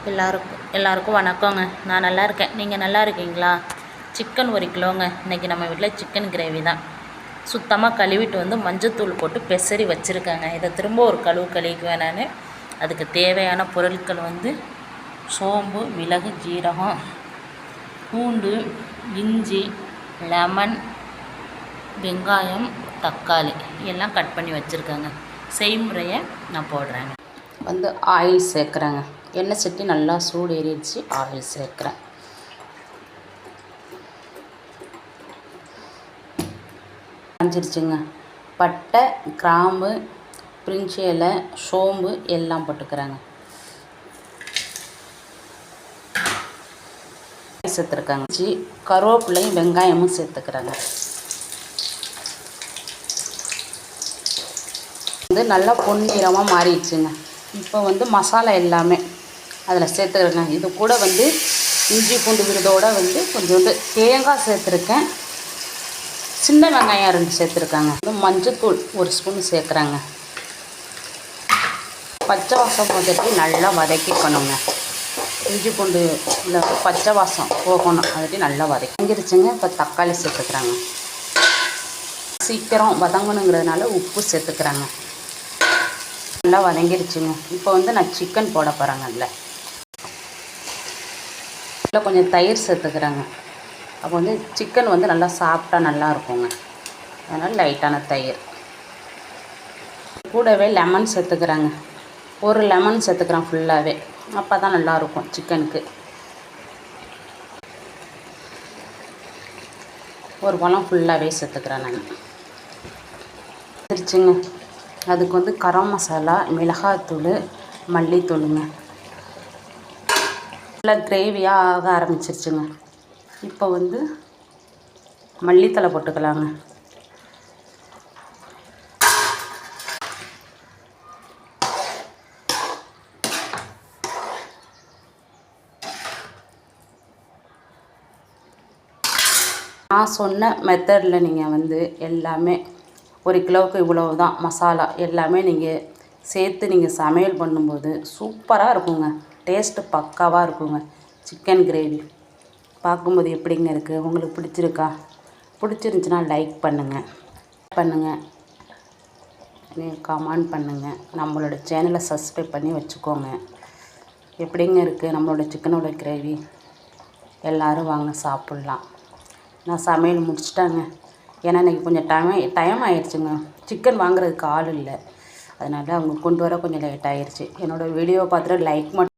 எல்லாருக்கும் வணக்கங்க. நான் நல்லா இருக்கேன். நீங்கள் நல்லா இருக்கீங்களா? சிக்கன் 1 கிலோங்க. இன்றைக்கி நம்ம வீட்டில் சிக்கன் கிரேவி தான். சுத்தமாக கழுவிட்டு வந்து மஞ்சத்தூள் போட்டு பெசரி வச்சுருக்காங்க. இதை திரும்ப ஒரு கழுவிக்குவேன் நான். அதுக்கு தேவையான பொருட்கள் வந்து சோம்பு, மிளகு, ஜீரகம், பூண்டு, இஞ்சி, லெமன், வெங்காயம், தக்காளி எல்லாம் கட் பண்ணி வச்சுருக்காங்க. செய்முறையை நான் போடுறேங்க. வந்து ஆயில் சேர்க்குறேங்க. எண்ணெய் சட்டி நல்லா சூடு ஏறிடுச்சு. ஆயில் சேர்க்குறேன். காஞ்சிருச்சுங்க. பட்டை, கிராம்பு, பிரிஞ்சி இலை, சோம்பு எல்லாம் போட்டுக்கிறாங்க. சேர்த்துருக்காங்க. கருவேப்பிலையும் வெங்காயமும் சேர்த்துக்கிறாங்க. வந்து நல்லா பொன்னிறமாக மாறிடுச்சுங்க. இப்போ வந்து மசாலா எல்லாமே அதில் சேர்த்துக்கிறேங்க. இது கூட வந்து இஞ்சி பூண்டு விருதோடு வந்து கொஞ்சோண்டு தேங்காய் சேர்த்துருக்கேன். சின்ன வெங்காயம் 2 சேர்த்துருக்காங்க. மஞ்சத்தூள் 1 ஸ்பூன் சேர்க்குறாங்க. பச்சை வாசம் போட்டுட்டு நல்லா வதக்கிக்கணுங்க. இஞ்சி பூண்டு இல்லை பச்சை வாசம் போகணும். அதுட்டு நல்லா வதக்கிருச்சுங்க. இப்போ தக்காளி சேர்த்துக்கிறாங்க. சீக்கிரம் வதங்கணுங்கிறதுனால உப்பு சேர்த்துக்கிறாங்க. நல்லா வதங்கிருச்சுங்க. இப்போ வந்து நான் சிக்கன் போட போகிறேங்க. அதில் கொஞ்சம் தயிர் சேர்த்துக்கிறாங்க. அப்போ வந்து சிக்கன் வந்து நல்லா சாப்பிட்டா நல்லா இருக்குங்க. அதனால் லைட்டான தயிர் கூடவே லெமன் சேர்த்துக்கிறாங்க. 1 லெமன் சேர்த்துக்கிறேன் ஃபுல்லாகவே. அப்போ தான் நல்லாயிருக்கும் சிக்கனுக்கு. 1 பழம் ஃபுல்லாகவே சேர்த்துக்கிறேன் நான். சரிச்சுங்க. அதுக்கு வந்து கரம் மசாலா, மிளகாத்தூள், மல்லித்தூளுங்க. நல்லா கிரேவியாக ஆக ஆரம்பிச்சிருச்சுங்க. இப்போ வந்து மல்லித்தலை போட்டுக்கலாங்க. நான் சொன்ன மெத்தடில் நீங்கள் வந்து எல்லாமே 1 கிலோவுக்கு இவ்வளவு தான் மசாலா எல்லாமே நீங்கள் சேர்த்து நீங்கள் சமையல் பண்ணும்போது சூப்பராக இருக்குங்க. டேஸ்ட்டு பக்காவாக இருக்குங்க. சிக்கன் கிரேவி பார்க்கும்போது எப்படிங்க இருக்குது? உங்களுக்கு பிடிச்சிருக்கா? பிடிச்சிருந்துச்சின்னா லைக் பண்ணுங்கள், கமெண்ட் பண்ணுங்கள். நம்மளோட சேனலை சப்ஸ்கிரைப் பண்ணி வச்சுக்கோங்க. எப்படிங்க இருக்குது நம்மளோட சிக்கனோட கிரேவி? எல்லோரும் வாங்க சாப்பிட்லாம். நான் சமையல் முடிச்சிட்டாங்க. ஏன்னா இன்றைக்கி கொஞ்சம் டைம் ஆகிடுச்சுங்க. சிக்கன் வாங்குறதுக்கு ஆள் இல்லை. அதனால் அவங்க கொண்டு வர கொஞ்சம் லேட் ஆகிடுச்சு. என்னோடய வீடியோவை பார்த்துட்டு லைக் மட்டும்